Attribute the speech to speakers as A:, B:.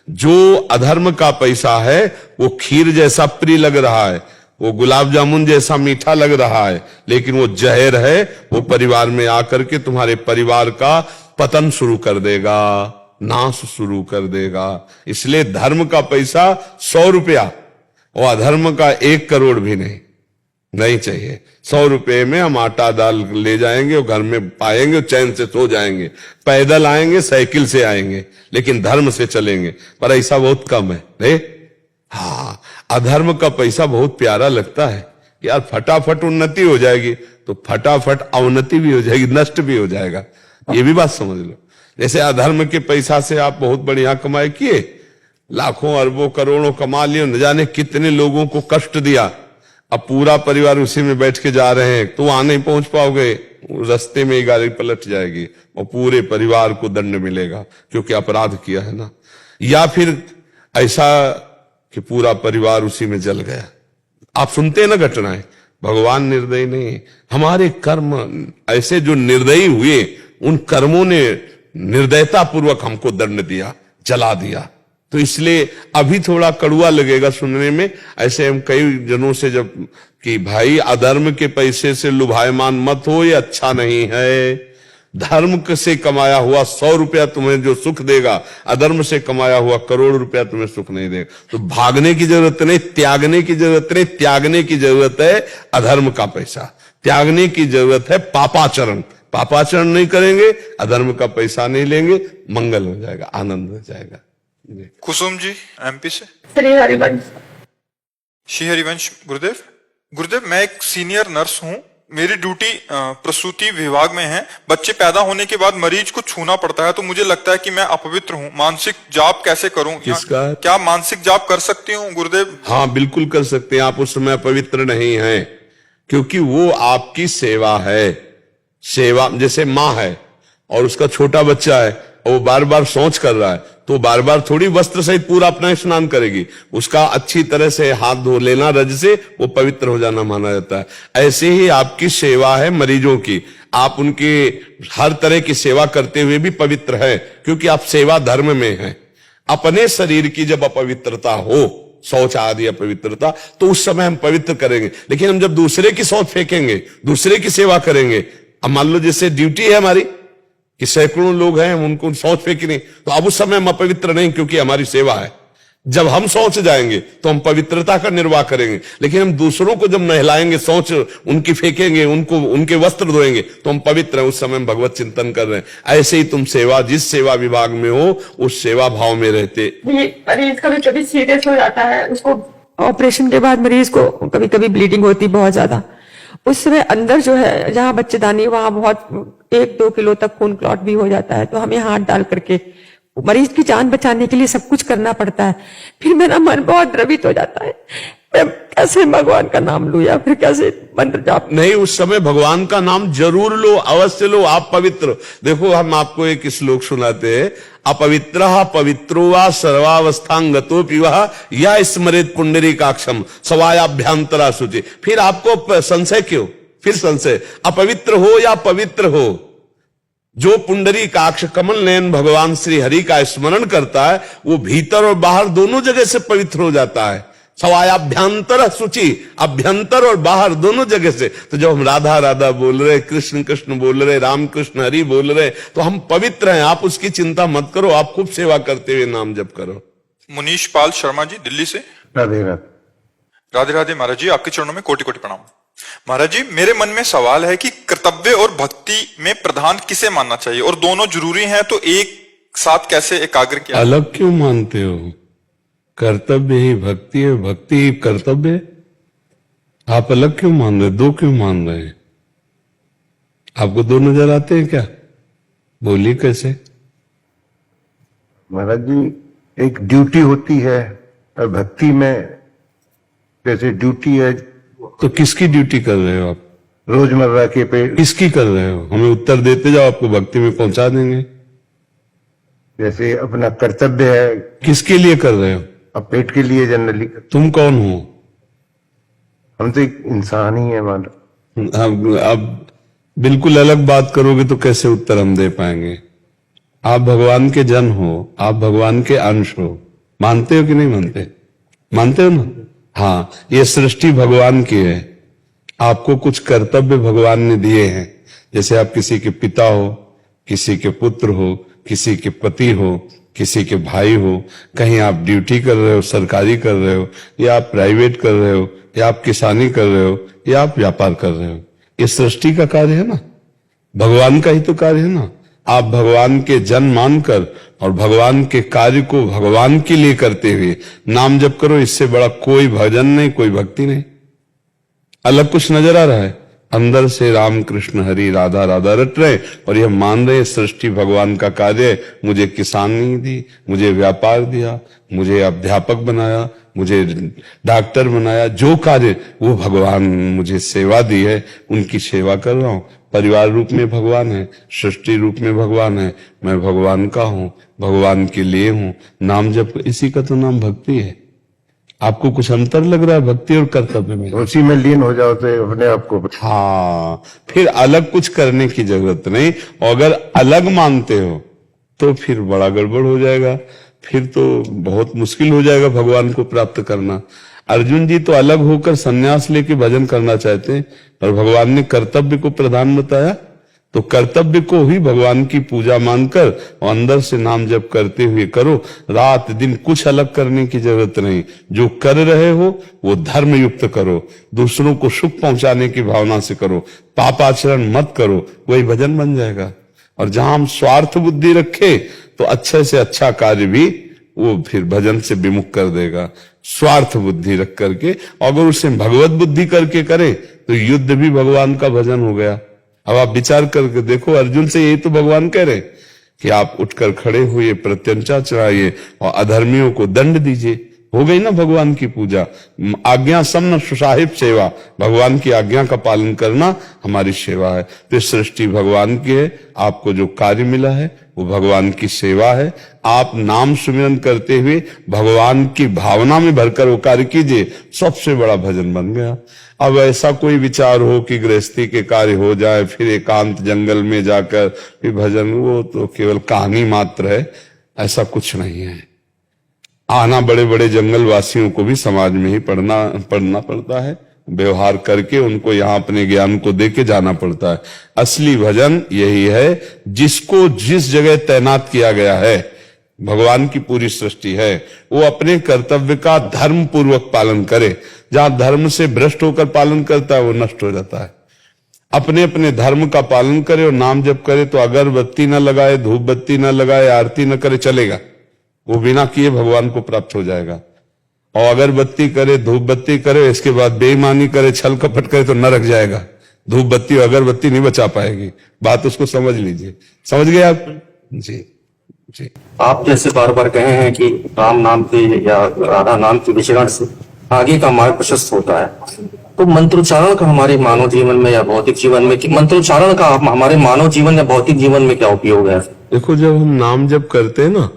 A: जो अधर्म का पैसा है वो खीर जैसा प्रिय लग रहा है, वो गुलाब जामुन जैसा मीठा लग रहा है, लेकिन वो जहर है। वो परिवार में आकर के तुम्हारे परिवार का पतन शुरू कर देगा, नाश शुरू कर देगा। इसलिए धर्म का पैसा 100 रुपया और अधर्म का 1 करोड़ भी नहीं चाहिए। 100 रुपये में हम आटा दाल ले जाएंगे और घर में पाएंगे और चैन से सो जाएंगे। पैदल आएंगे, साइकिल से आएंगे, लेकिन धर्म से चलेंगे। पर ऐसा बहुत कम है रे। हाँ, अधर्म का पैसा बहुत प्यारा लगता है यार। फटाफट उन्नति हो जाएगी तो फटाफट अवनति भी हो जाएगी, नष्ट भी हो जाएगा। ये भी बात समझ लो। जैसे अधर्म के पैसा से आप बहुत बढ़िया कमाई किए, लाखों अरबों करोड़ों कमा लिए, न जाने कितने लोगों को कष्ट दिया। अब पूरा परिवार उसी में बैठ के जा रहे हैं तो वहां नहीं पहुंच पाओगे, रास्ते में ही गाड़ी पलट जाएगी और पूरे परिवार को दंड मिलेगा क्योंकि अपराध किया है ना। या फिर ऐसा कि पूरा परिवार उसी में जल गया। आप सुनते हैं ना घटनाएं। भगवान निर्दयी नहीं, हमारे कर्म ऐसे जो निर्दयी हुए, उन कर्मों ने निर्दयता पूर्वक हमको दंड दिया, जला दिया। तो इसलिए अभी थोड़ा कड़ुआ लगेगा सुनने में। ऐसे हम कई जनों से जब कि भाई अधर्म के पैसे से लुभायमान मत हो, ये अच्छा नहीं है। धर्म से कमाया हुआ 100 रुपया तुम्हें जो सुख देगा, अधर्म से कमाया हुआ करोड़ रुपया तुम्हें सुख नहीं देगा। तो भागने की जरूरत नहीं, त्यागने की जरूरत नहीं। त्यागने की जरूरत है अधर्म का पैसा, त्यागने की जरूरत है पापाचरण। पापाचरण नहीं करेंगे, अधर्म का पैसा नहीं लेंगे, मंगल हो जाएगा, आनंद हो जाएगा।
B: कुसुम जी एमपी से।
C: श्री हरिवंश।
B: श्री हरिवंश। गुरुदेव मैं एक सीनियर नर्स हूँ। मेरी ड्यूटी प्रसूति विभाग में है। बच्चे पैदा होने के बाद मरीज को छूना पड़ता है, तो मुझे लगता है कि मैं अपवित्र हूँ। मानसिक जाप कैसे करूँ?
A: किसका?
B: क्या मानसिक जाप कर सकती हूँ गुरुदेव?
A: हाँ, बिल्कुल कर सकते हैं। आप उस समय पवित्र नहीं हैं क्योंकि वो आपकी सेवा है। सेवा जैसे माँ है और उसका छोटा बच्चा है और वो बार बार शौच कर रहा है, तो बार बार थोड़ी वस्त्र सहित पूरा अपना स्नान करेगी। उसका अच्छी तरह से हाथ धो लेना रज से, वो पवित्र हो जाना माना जाता है। ऐसे ही आपकी सेवा है मरीजों की। आप उनकी हर तरह की सेवा करते हुए भी पवित्र है क्योंकि आप सेवा धर्म में हैं। अपने शरीर की जब अपवित्रता हो, शौच आदि अपवित्रता, तो उस समय हम पवित्र करेंगे। लेकिन हम जब दूसरे की शौच फेंकेंगे, दूसरे की सेवा करेंगे, अब मान लो जैसे ड्यूटी है हमारी कि सैकड़ों लोग हैं, उनको शौच फेंकी नहीं, तो अब उस समय हम अपवित्र नहीं क्योंकि हमारी सेवा है। जब हम शौच जाएंगे तो हम पवित्रता का निर्वाह करेंगे। लेकिन हम दूसरों को जब नहलाएंगे, शौच उनकी फेंकेंगे, उनको उनके वस्त्र धोएंगे, तो हम पवित्र हैं। उस समय हम भगवत चिंतन कर रहे हैं। ऐसे ही तुम सेवा, जिस सेवा विभाग में हो, उस सेवा भाव में रहते।
C: मरीज कभी कभी सीरियस हो जाता है, उसको ऑपरेशन के बाद मरीज को कभी कभी ब्लीडिंग होती है बहुत ज्यादा। उस समय अंदर जो है, जहाँ बच्चेदानी, वहां बहुत 1-2 किलो तक खून क्लॉट भी हो जाता है। तो हमें हाथ डाल करके मरीज की जान बचाने के लिए सब कुछ करना पड़ता है। फिर मेरा मन बहुत द्रवित हो जाता है, मैं कैसे भगवान का नाम लूं या फिर कैसे मंत्र जाप।
A: नहीं, उस समय भगवान का नाम जरूर लो, अवश्य लो। आप पवित्र देखो, हम आपको एक श्लोक सुनाते हैं। अपवित्रः पवित्रो वा सर्वावस्थांगतोऽपि वः या स्मरेत पुंडरीकाक्षम सवायाभ्यंतरा शुचि। फिर आपको संशय क्यों? फिर संशय, अपवित्र हो या पवित्र हो, जो पुंडरीकाक्ष कमल नयन भगवान श्री हरि का स्मरण करता है, वो भीतर और बाहर दोनों जगह से पवित्र हो जाता है। सवायाभ्यंतर शुचि, अभ्यंतर और बाहर दोनों जगह से। तो जब हम राधा राधा बोल रहे, कृष्ण कृष्ण बोल रहे, राम कृष्ण हरि बोल रहे, तो हम पवित्र हैं। आप उसकी चिंता मत करो, आप खूब सेवा करते हुए नाम जप करो।
B: मुनीश पाल शर्मा जी दिल्ली से।
D: राधे राधे।
B: राधे राधे महाराज जी, आपके चरणों में कोटि कोटि प्रणाम। महाराज जी, मेरे मन में सवाल है कि कर्तव्य और भक्ति में प्रधान किसे मानना चाहिए, और दोनों जरूरी हैं, तो एक साथ कैसे एकाग्र किया?
A: अलग क्यों मानते हो? कर्तव्य ही भक्ति है, भक्ति ही कर्तव्य है। आप अलग क्यों मान रहे, दो क्यों मान रहे हैं? आपको दो नजर आते हैं क्या? बोलिए कैसे?
D: महाराज जी, एक ड्यूटी होती है और भक्ति में जैसे ड्यूटी है।
A: तो किसकी ड्यूटी कर रहे हो आप?
D: रोजमर्रा के पे
A: किसकी कर रहे हो? हमें उत्तर देते जाओ, आपको भक्ति में पहुंचा देंगे।
D: जैसे अपना कर्तव्य है।
A: किसके लिए कर रहे हो?
D: अब पेट के लिए जनरली।
A: तुम कौन हो?
D: हम तो एक इंसान ही है मानो।
A: अब बिल्कुल अलग बात करोगे तो कैसे उत्तर हम दे पाएंगे? आप भगवान के जन हो, आप भगवान के अंश हो, मानते हो कि नहीं मानते? मानते हो ना? हाँ, ये सृष्टि भगवान की है। आपको कुछ कर्तव्य भगवान ने दिए हैं। जैसे आप किसी के पिता हो, किसी के पुत्र हो, किसी के पति हो, किसी के भाई हो, कहीं आप ड्यूटी कर रहे हो, सरकारी कर रहे हो, या आप प्राइवेट कर रहे हो, या आप किसानी कर रहे हो, या आप व्यापार कर रहे हो। ये सृष्टि का कार्य है ना, भगवान का ही तो कार्य है ना। आप भगवान के जन मानकर और भगवान के कार्य को भगवान के लिए करते हुए नाम जप करो। इससे बड़ा कोई भजन नहीं, कोई भक्ति नहीं। अलग कुछ नजर आ रहा है? अंदर से राम कृष्ण हरि राधा राधा रट रहे और यह मान रहे सृष्टि भगवान का कार्य है। मुझे किसानी दी, मुझे व्यापार दिया, मुझे अध्यापक बनाया, मुझे डॉक्टर बनाया, जो कार्य वो भगवान मुझे सेवा दी है, उनकी सेवा कर रहा हूं। परिवार रूप में भगवान है, सृष्टि रूप में भगवान है, मैं भगवान का हूं, भगवान के लिए हूं। नाम जप, इसी का तो नाम भक्ति है। आपको कुछ अंतर लग रहा है भक्ति और कर्तव्य में?
D: उसी में लीन हो जाओ तो अपने आप को।
A: हाँ, फिर अलग कुछ करने की जरूरत नहीं। और अगर अलग मानते हो तो फिर बड़ा गड़बड़ हो जाएगा, फिर तो बहुत मुश्किल हो जाएगा भगवान को प्राप्त करना। अर्जुन जी तो अलग होकर संन्यास लेके भजन करना चाहते हैं, और भगवान ने कर्तव्य को प्रधान बताया, तो कर्तव्य को ही भगवान की पूजा मानकर और अंदर से नाम जप करते हुए करो। रात दिन कुछ अलग करने की जरूरत नहीं। जो कर रहे हो वो धर्म युक्त करो, दूसरों को सुख पहुंचाने की भावना से करो, पाप आचरण मत करो, वही भजन बन जाएगा। और जहां हम स्वार्थ बुद्धि रखे तो अच्छे से अच्छा कार्य भी वो फिर भजन से विमुख कर देगा। स्वार्थ बुद्धि रख करके, अगर उसे भगवत बुद्धि करके करे तो युद्ध भी भगवान का भजन हो गया। अब आप विचार करके देखो, अर्जुन से यही तो भगवान कह रहे कि आप उठकर खड़े हुए, प्रत्यंचा चढ़ाइए और अधर्मियों को दंड दीजिए। हो गई ना भगवान की पूजा। आज्ञा समन सुसाहिब सेवा, भगवान की आज्ञा का पालन करना हमारी सेवा है। तो सृष्टि भगवान की है, आपको जो कार्य मिला है वो भगवान की सेवा है। आप नाम सुमिरन करते हुए भगवान की भावना में भरकर वो कार्य कीजिए, सबसे बड़ा भजन बन गया। अब ऐसा कोई विचार हो कि गृहस्थी के कार्य हो जाए, फिर एकांत जंगल में जाकर फिर भजन, वो तो केवल कहानी मात्र है, ऐसा कुछ नहीं है। आना बड़े बड़े जंगल वासियों को भी समाज में ही पढ़ना पड़ता है, व्यवहार करके उनको यहाँ अपने ज्ञान को देके जाना पड़ता है। असली भजन यही है, जिसको जिस जगह तैनात किया गया है, भगवान की पूरी सृष्टि है, वो अपने कर्तव्य का धर्म पूर्वक पालन करे। जहां धर्म से भ्रष्ट होकर पालन करता है वो नष्ट हो जाता है। अपने अपने धर्म का पालन करे और नाम जप करे, तो अगरबत्ती न लगाए, धूप बत्ती न लगाए, आरती न करे, चलेगा, वो बिना किए भगवान को प्राप्त हो जाएगा। और अगरबत्ती करे, धूप बत्ती करे, इसके बाद बेईमानी करे, छल कपट करे, तो नरक जाएगा। धूप बत्ती और अगरबत्ती नहीं बचा पाएगी। बात उसको समझ लीजिए। समझ गए आप? जी जी।
E: आप जैसे बार बार कहे हैं कि राम नाम के या राधा नाम के विचरण से आगे का मार्ग प्रशस्त होता है, तो मंत्रोच्चारण का हमारे मानव जीवन में या भौतिक जीवन में, कि मंत्रोच्चारण का हमारे मानव जीवन या भौतिक जीवन में क्या उपयोग है?
A: देखो, जब हम नाम जप करते हैं ना,